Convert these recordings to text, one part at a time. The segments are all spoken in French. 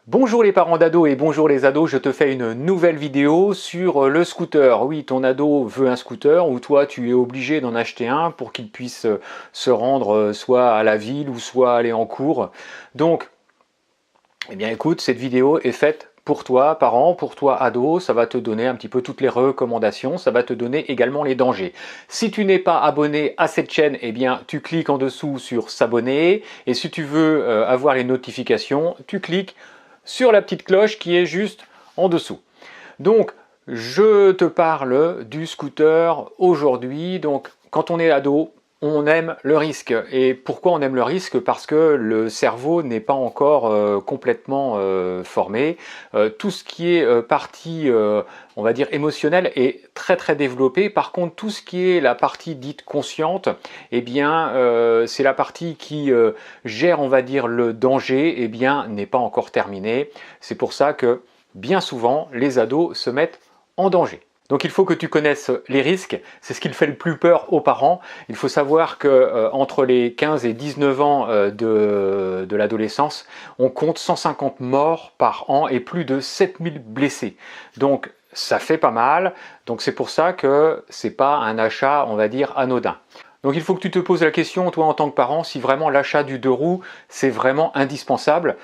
Bonjour les parents d'ados et bonjour les ados, je te fais une nouvelle vidéo sur le scooter. Oui, ton ado veut un scooter ou toi tu es obligé d'en acheter un pour qu'il puisse se rendre soit à la ville ou soit aller en cours. Donc, eh bien écoute, cette vidéo est faite pour toi parent, pour toi ado, ça va te donner un petit peu toutes les recommandations, ça va te donner également les dangers. Si tu n'es pas abonné à cette chaîne, eh bien tu cliques en dessous sur s'abonner et si tu veux avoir les notifications, tu cliques sur la petite cloche qui est juste en dessous. Donc, je te parle du scooter aujourd'hui. Donc, quand on est ado, on aime le risque. Et pourquoi on aime le risque? Parce que le cerveau n'est pas encore complètement formé. Tout ce qui est partie, on va dire, émotionnelle est très développé. Par contre, tout ce qui est la partie dite consciente, eh bien, c'est la partie qui gère, on va dire, le danger, eh bien, n'est pas encore terminée. C'est pour ça que, bien souvent, les ados se mettent en danger. Donc il faut que tu connaisses les risques, c'est ce qui fait le plus peur aux parents. Il faut savoir que entre les 15 et 19 ans de l'adolescence, on compte 150 morts par an et plus de 7000 blessés. Donc ça fait pas mal, donc c'est pour ça que c'est pas un achat, on va dire, anodin. Donc il faut que tu te poses la question, toi en tant que parent, si vraiment l'achat du deux roues, c'est vraiment indispensable.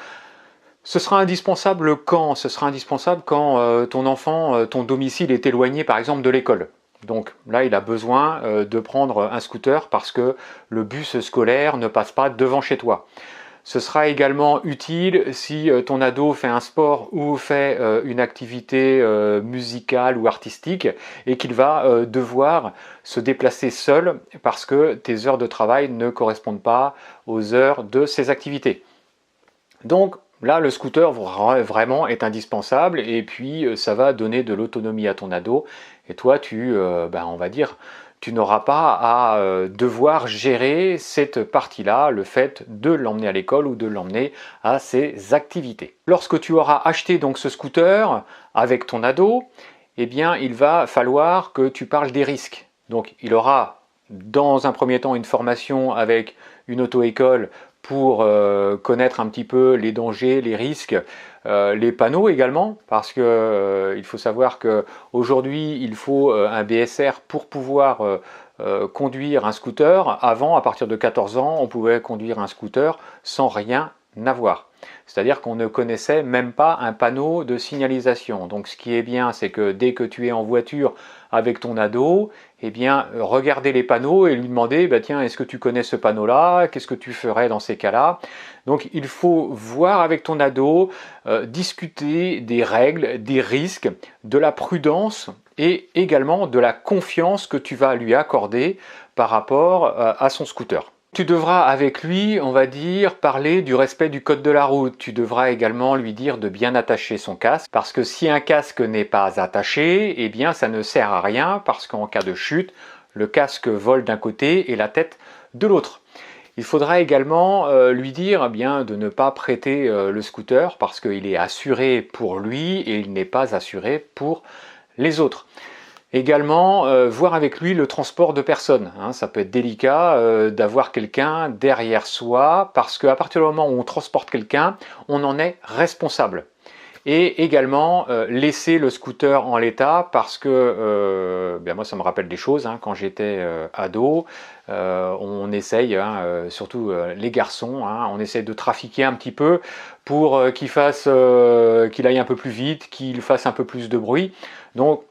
Ce sera indispensable quand? Ce sera indispensable quand ton enfant, ton domicile est éloigné par exemple de l'école. Donc là, il a besoin de prendre un scooter parce que le bus scolaire ne passe pas devant chez toi. Ce sera également utile si ton ado fait un sport ou fait une activité musicale ou artistique et qu'il va devoir se déplacer seul parce que tes heures de travail ne correspondent pas aux heures de ses activités. Donc là, le scooter vraiment est indispensable et puis ça va donner de l'autonomie à ton ado et toi, on va dire, tu n'auras pas à devoir gérer cette partie-là, le fait de l'emmener à l'école ou de l'emmener à ses activités. Lorsque tu auras acheté donc ce scooter avec ton ado, eh bien, il va falloir que tu parles des risques. Donc, il aura dans un premier temps une formation avec une auto-école pour connaître un petit peu les dangers, les risques, les panneaux également, parce que il faut savoir qu'aujourd'hui il faut un BSR pour pouvoir conduire un scooter. Avant, à partir de 14 ans, on pouvait conduire un scooter sans rien avoir. C'est-à-dire qu'on ne connaissait même pas un panneau de signalisation. Donc ce qui est bien, c'est que dès que tu es en voiture avec ton ado, eh bien, regardez les panneaux et lui demander, bah, tiens, est-ce que tu connais ce panneau-là? Qu'est-ce que tu ferais dans ces cas-là? Donc il faut voir avec ton ado, discuter des règles, des risques, de la prudence et également de la confiance que tu vas lui accorder par rapport à son scooter. Tu devras avec lui, on va dire, parler du respect du code de la route. Tu devras également lui dire de bien attacher son casque, parce que si un casque n'est pas attaché, eh bien ça ne sert à rien, parce qu'en cas de chute, le casque vole d'un côté et la tête de l'autre. Il faudra également lui dire bien, de ne pas prêter le scooter, parce qu'il est assuré pour lui et il n'est pas assuré pour les autres. Également, voir avec lui le transport de personnes. Hein, ça peut être délicat d'avoir quelqu'un derrière soi parce qu'à partir du moment où on transporte quelqu'un, on en est responsable. Et également, laisser le scooter en l'état parce que, moi ça me rappelle des choses, hein, quand j'étais ado, on essaye, hein, surtout les garçons, hein, on essaye de trafiquer un petit peu pour qu'il aille un peu plus vite, qu'il fasse un peu plus de bruit. Donc,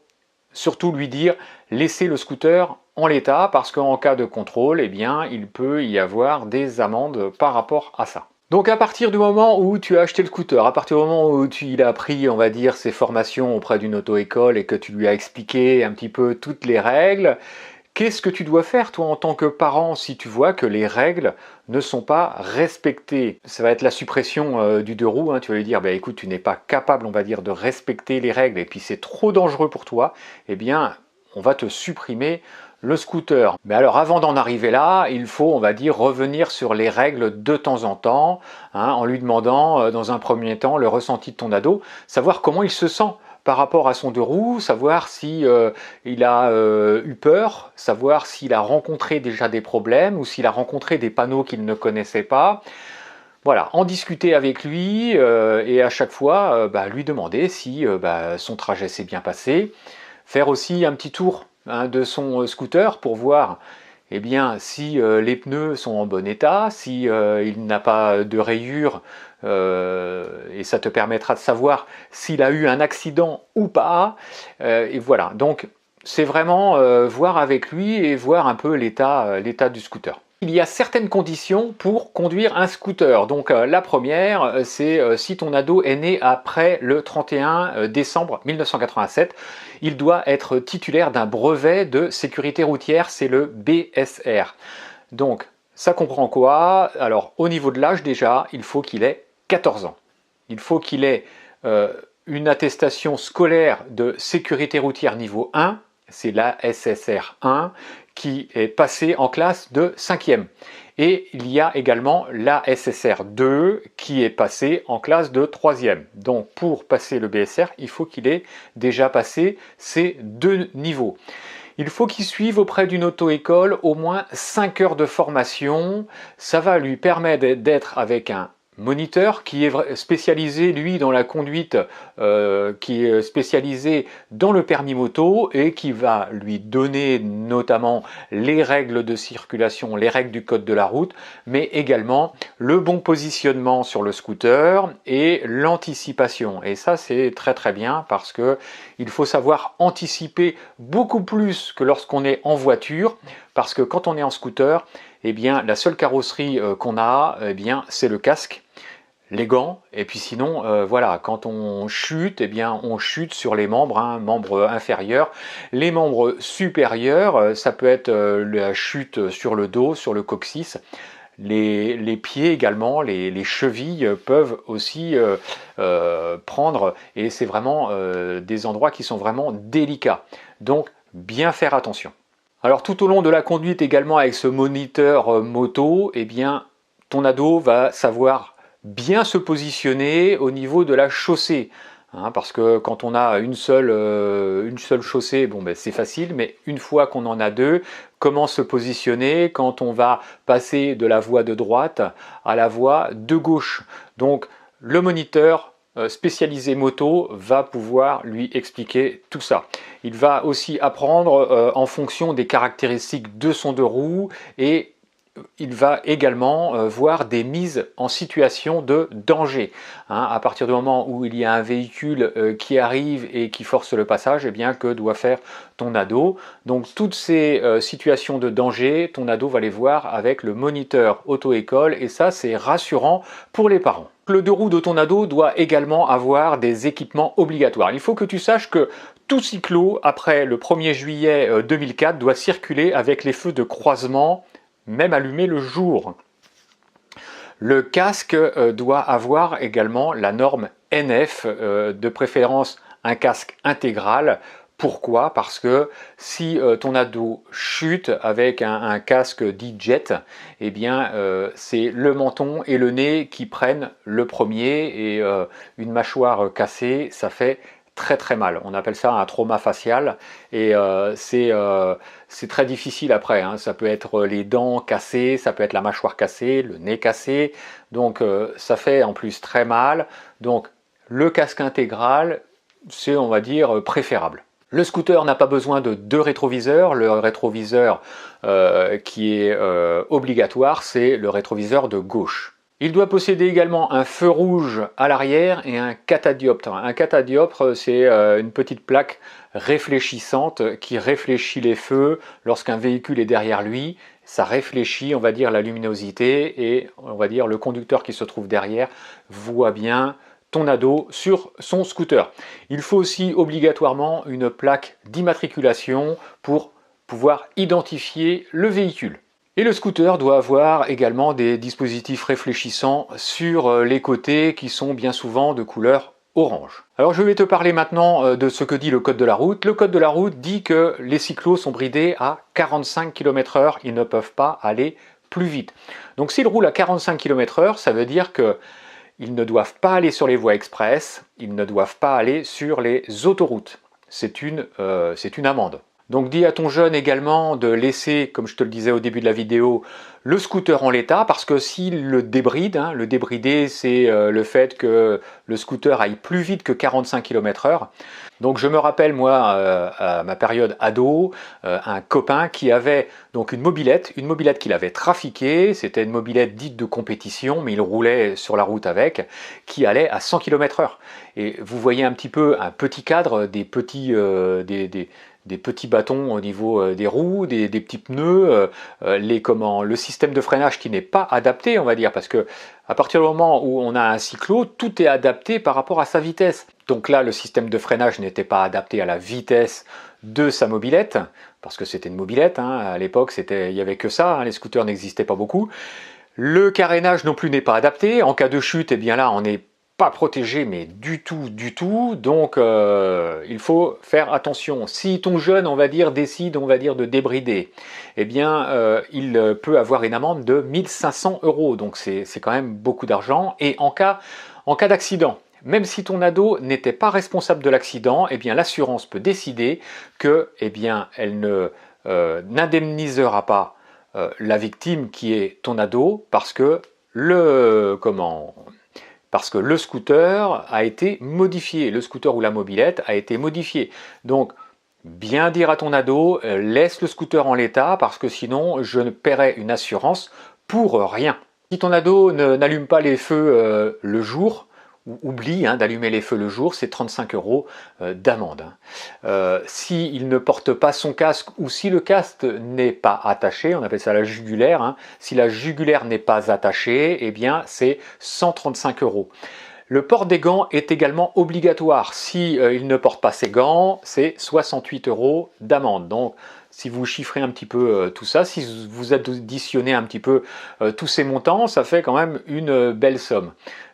surtout lui dire laissez le scooter en l'état parce qu'en cas de contrôle, eh bien, il peut y avoir des amendes par rapport à ça. Donc à partir du moment où tu as acheté le scooter, à partir du moment où il a pris, on va dire, ses formations auprès d'une auto-école et que tu lui as expliqué un petit peu toutes les règles, qu'est-ce que tu dois faire, toi, en tant que parent, si tu vois que les règles ne sont pas respectées? Ça va être la suppression du deux roues, hein. Tu vas lui dire, bah, écoute, tu n'es pas capable, on va dire, de respecter les règles et puis c'est trop dangereux pour toi, eh bien, on va te supprimer le scooter. Mais alors, avant d'en arriver là, il faut, on va dire, revenir sur les règles de temps en temps, hein, en lui demandant, dans un premier temps, le ressenti de ton ado, savoir comment il se sent par rapport à son deux roues, savoir si il a eu peur, savoir s'il a rencontré déjà des problèmes ou s'il a rencontré des panneaux qu'il ne connaissait pas. Voilà, en discuter avec lui et à chaque fois lui demander si son trajet s'est bien passé. Faire aussi un petit tour hein, de son scooter pour voir eh bien, si les pneus sont en bon état, si il n'a pas de rayures, et ça te permettra de savoir s'il a eu un accident ou pas. Et voilà, donc c'est vraiment voir avec lui et voir un peu l'état du scooter. Il y a certaines conditions pour conduire un scooter. Donc la première, c'est si ton ado est né après le 31 décembre 1987, il doit être titulaire d'un brevet de sécurité routière, c'est le BSR. Donc ça comprend quoi? Alors au niveau de l'âge déjà, il faut qu'il ait 14 ans. Il faut qu'il ait une attestation scolaire de sécurité routière niveau 1, c'est la SSR 1, qui est passée en classe de 5e. Et il y a également la SSR 2 qui est passée en classe de 3e. Donc pour passer le BSR, il faut qu'il ait déjà passé ces deux niveaux. Il faut qu'il suive auprès d'une auto-école au moins 5 heures de formation. Ça va lui permettre d'être avec un moniteur qui est spécialisé lui dans la conduite, qui est spécialisé dans le permis moto et qui va lui donner notamment les règles de circulation, les règles du code de la route, mais également le bon positionnement sur le scooter et l'anticipation. Et ça c'est très très bien parce que il faut savoir anticiper beaucoup plus que lorsqu'on est en voiture, parce que quand on est en scooter, eh bien la seule carrosserie qu'on a, eh bien c'est le casque, les gants, et puis sinon voilà, quand on chute, eh bien on chute sur les membres, hein, membres inférieurs. Les membres supérieurs, ça peut être la chute sur le dos, sur le coccyx. Les pieds également, les chevilles peuvent aussi prendre, et c'est vraiment des endroits qui sont vraiment délicats. Donc bien faire attention. Alors tout au long de la conduite également avec ce moniteur moto, eh bien ton ado va savoir bien se positionner au niveau de la chaussée. Hein, parce que quand on a une seule chaussée, bon, ben, c'est facile, mais une fois qu'on en a deux, comment se positionner quand on va passer de la voie de droite à la voie de gauche. Donc le moniteur spécialisé moto va pouvoir lui expliquer tout ça. Il va aussi apprendre en fonction des caractéristiques de son deux roues et il va également voir des mises en situation de danger. Hein, à partir du moment où il y a un véhicule qui arrive et qui force le passage, eh bien, que doit faire ton ado? Donc toutes ces situations de danger, ton ado va les voir avec le moniteur auto-école et ça c'est rassurant pour les parents. Le deux roues de ton ado doit également avoir des équipements obligatoires. Il faut que tu saches que tout cyclo, après le 1er juillet 2004, doit circuler avec les feux de croisement même allumé le jour. Le casque doit avoir également la norme NF, de préférence un casque intégral. Pourquoi? Parce que si ton ado chute avec un casque dit jet, eh bien c'est le menton et le nez qui prennent le premier et une mâchoire cassée, ça fait très très mal. On appelle ça un trauma facial et c'est très difficile après. Hein. Ça peut être les dents cassées, ça peut être la mâchoire cassée, le nez cassé. Donc ça fait en plus très mal. Donc le casque intégral, c'est on va dire préférable. Le scooter n'a pas besoin de deux rétroviseurs. Le rétroviseur qui est obligatoire, c'est le rétroviseur de gauche. Il doit posséder également un feu rouge à l'arrière et un catadioptre. Un catadioptre, c'est une petite plaque réfléchissante qui réfléchit les feux lorsqu'un véhicule est derrière lui. Ça réfléchit, on va dire, la luminosité et on va dire le conducteur qui se trouve derrière voit bien ton ado sur son scooter. Il faut aussi obligatoirement une plaque d'immatriculation pour pouvoir identifier le véhicule. Et le scooter doit avoir également des dispositifs réfléchissants sur les côtés qui sont bien souvent de couleur orange. Alors je vais te parler maintenant de ce que dit le code de la route. Le code de la route dit que les cyclos sont bridés à 45 km/h, ils ne peuvent pas aller plus vite. Donc s'ils roulent à 45 km/h, ça veut dire qu'ils ne doivent pas aller sur les voies express, ils ne doivent pas aller sur les autoroutes. C'est une amende. Donc dis à ton jeune également de laisser, comme je te le disais au début de la vidéo, le scooter en l'état, parce que s'il le débride, hein, le débrider c'est le fait que le scooter aille plus vite que 45 km/h. Donc je me rappelle moi à ma période ado, un copain qui avait donc une mobilette qu'il avait trafiquée, c'était une mobilette dite de compétition, mais il roulait sur la route avec, qui allait à 100 km/h. Et vous voyez un petit peu un petit cadre, des petits bâtons au niveau des roues, des petits pneus, le système de freinage qui n'est pas adapté, on va dire, parce que à partir du moment où on a un cyclo, tout est adapté par rapport à sa vitesse. Donc là, le système de freinage n'était pas adapté à la vitesse de sa mobilette, parce que c'était une mobilette, hein, à l'époque il n'y avait que ça, hein, les scooters n'existaient pas beaucoup. Le carénage non plus n'est pas adapté, en cas de chute, eh bien là on n'est pas protégé, mais du tout, donc il faut faire attention. Si ton jeune, on va dire, décide, de débrider, eh bien il peut avoir une amende de 1500 €, donc c'est quand même beaucoup d'argent. Et en cas d'accident, même si ton ado n'était pas responsable de l'accident, eh bien l'assurance peut décider que, eh bien, elle n'indemnisera pas la victime qui est ton ado parce que le scooter a été modifié, le scooter ou la mobilette a été modifié. Donc bien dire à ton ado, laisse le scooter en l'état parce que sinon je ne paierai une assurance pour rien. Si ton ado n'allume pas les feux le jour, ou oublie d'allumer les feux le jour, c'est 35 € d'amende. S'il ne porte pas son casque ou si le casque n'est pas attaché, on appelle ça la jugulaire, si la jugulaire n'est pas attachée, eh bien c'est 135 €. Le port des gants est également obligatoire. Si il ne porte pas ses gants, c'est 68 € d'amende. Donc si vous chiffrez un petit peu tout ça, si vous additionnez un petit peu tous ces montants, ça fait quand même une belle somme.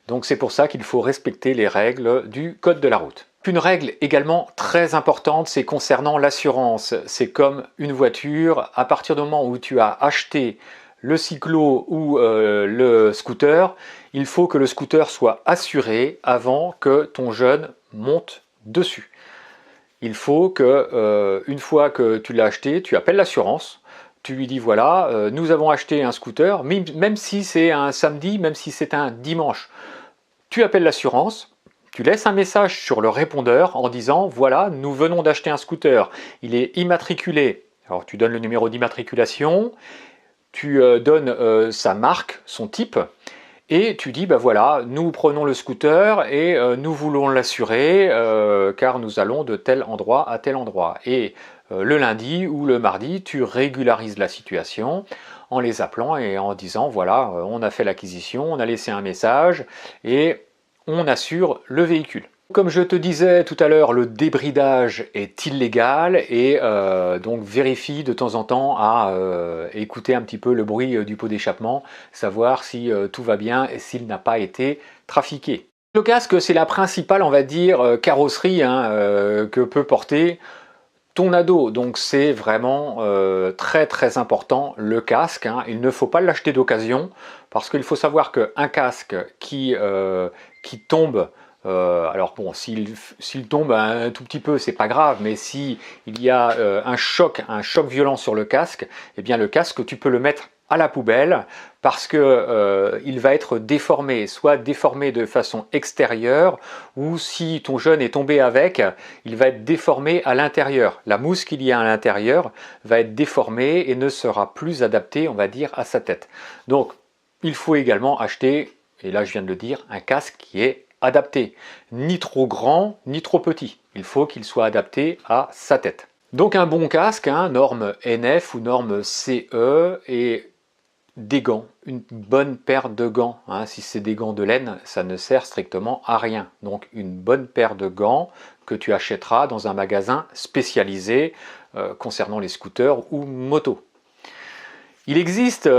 Donc c'est pour ça qu'il faut respecter les règles du code de la route. Une règle également très importante, c'est concernant l'assurance. C'est comme une voiture, à partir du moment où tu as acheté le cyclo ou le scooter, il faut que le scooter soit assuré avant que ton jeune monte dessus. Il faut que, une fois que tu l'as acheté, tu appelles l'assurance, tu lui dis voilà, nous avons acheté un scooter, même si c'est un samedi, même si c'est un dimanche. Tu appelles l'assurance, tu laisses un message sur le répondeur en disant voilà, nous venons d'acheter un scooter, il est immatriculé. Alors tu donnes le numéro d'immatriculation, tu donnes sa marque, son type, et tu dis, ben voilà, nous prenons le scooter et nous voulons l'assurer car nous allons de tel endroit à tel endroit. Et le lundi ou le mardi, tu régularises la situation en les appelant et en disant, voilà, on a fait l'acquisition, on a laissé un message et on assure le véhicule. Comme je te disais tout à l'heure, le débridage est illégal et donc vérifie de temps en temps à écouter un petit peu le bruit du pot d'échappement, savoir si tout va bien et s'il n'a pas été trafiqué. Le casque, c'est la principale, on va dire, carrosserie que peut porter ton ado, donc c'est vraiment très important le casque. Il ne faut pas l'acheter d'occasion parce qu'il faut savoir qu'un casque qui tombe, alors bon, s'il tombe un tout petit peu, c'est pas grave, mais si il y a un choc violent sur le casque, eh bien le casque, tu peux le mettre à la poubelle parce que il va être déformé, soit déformé de façon extérieure ou si ton jeune est tombé avec, il va être déformé à l'intérieur. La mousse qu'il y a à l'intérieur va être déformée et ne sera plus adaptée, on va dire, à sa tête. Donc il faut également acheter, et là je viens de le dire, un casque qui est adapté, ni trop grand ni trop petit. Il faut qu'il soit adapté à sa tête. Donc un bon casque, norme NF ou norme CE, et des gants, une bonne paire de gants. Si c'est des gants de laine, ça ne sert strictement à rien. Donc une bonne paire de gants que tu achèteras dans un magasin spécialisé concernant les scooters ou motos. Il existe,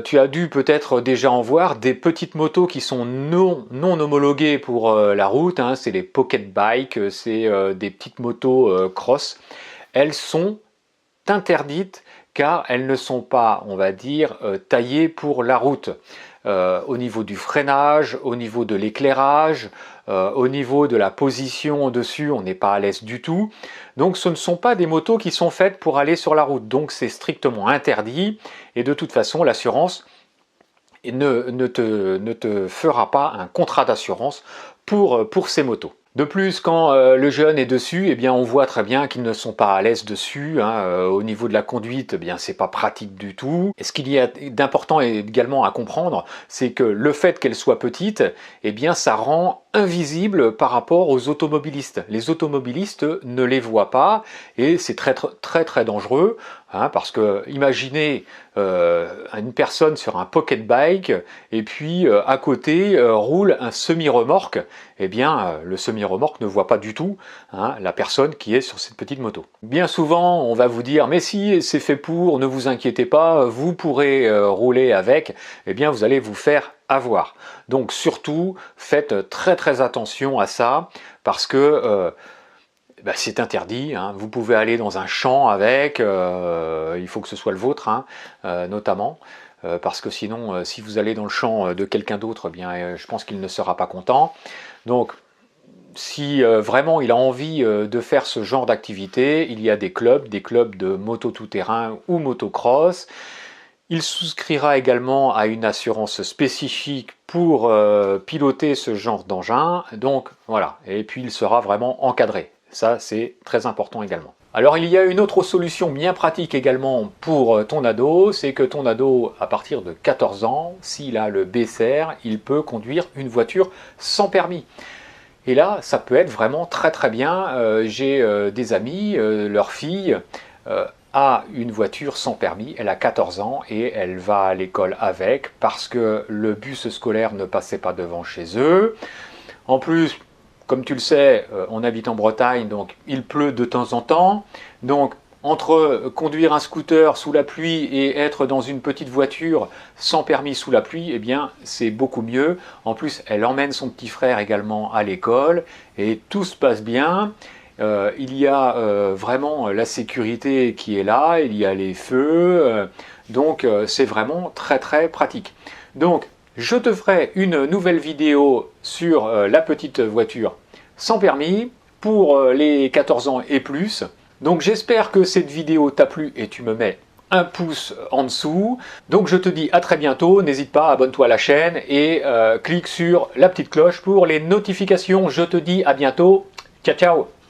tu as dû peut-être déjà en voir, des petites motos qui sont non homologuées pour la route. C'est les pocket bikes, c'est des petites motos cross. Elles sont interdites car elles ne sont pas, on va dire, taillées pour la route. Au niveau du freinage, au niveau de l'éclairage, au niveau de la position dessus, on n'est pas à l'aise du tout. Donc ce ne sont pas des motos qui sont faites pour aller sur la route, donc c'est strictement interdit, et de toute façon l'assurance ne te fera pas un contrat d'assurance pour ces motos. De plus, quand le jeune est dessus, eh bien, on voit très bien qu'ils ne sont pas à l'aise dessus. Au niveau de la conduite, eh bien, c'est pas pratique du tout. Et ce qu'il y a d'important également à comprendre, c'est que le fait qu'elle soit petite, eh bien, ça rend invisible par rapport aux automobilistes. Les automobilistes ne les voient pas et c'est très dangereux, parce que imaginez une personne sur un pocket bike et puis à côté roule un semi-remorque. Eh bien, le semi-remorque ne voit pas du tout la personne qui est sur cette petite moto. Bien souvent, on va vous dire, mais si c'est fait pour, ne vous inquiétez pas, vous pourrez rouler avec, eh bien, vous allez vous faire avoir. Donc surtout, faites très attention à ça, parce que c'est interdit, vous pouvez aller dans un champ avec, il faut que ce soit le vôtre, notamment. Parce que sinon, si vous allez dans le champ de quelqu'un d'autre, eh bien, je pense qu'il ne sera pas content. Donc, si vraiment il a envie de faire ce genre d'activité, il y a des clubs de moto tout-terrain ou motocross. Il souscrira également à une assurance spécifique pour piloter ce genre d'engin. Donc, voilà. Et puis, il sera vraiment encadré. Ça, c'est très important également. Alors il y a une autre solution bien pratique également pour ton ado, c'est que ton ado, à partir de 14 ans, s'il a le BCR, il peut conduire une voiture sans permis. Et là, ça peut être vraiment très bien. J'ai des amis, leur fille a une voiture sans permis, elle a 14 ans et elle va à l'école avec parce que le bus scolaire ne passait pas devant chez eux. En plus, comme tu le sais, on habite en Bretagne, donc il pleut de temps en temps. Donc, entre conduire un scooter sous la pluie et être dans une petite voiture sans permis sous la pluie, eh bien, c'est beaucoup mieux. En plus, elle emmène son petit frère également à l'école et tout se passe bien. Il y a vraiment la sécurité qui est là, il y a les feux, donc c'est vraiment très pratique. Donc, je te ferai une nouvelle vidéo sur la petite voiture sans permis pour les 14 ans et plus. Donc j'espère que cette vidéo t'a plu et tu me mets un pouce en dessous. Donc je te dis à très bientôt, n'hésite pas, abonne-toi à la chaîne et clique sur la petite cloche pour les notifications. Je te dis à bientôt, ciao ciao.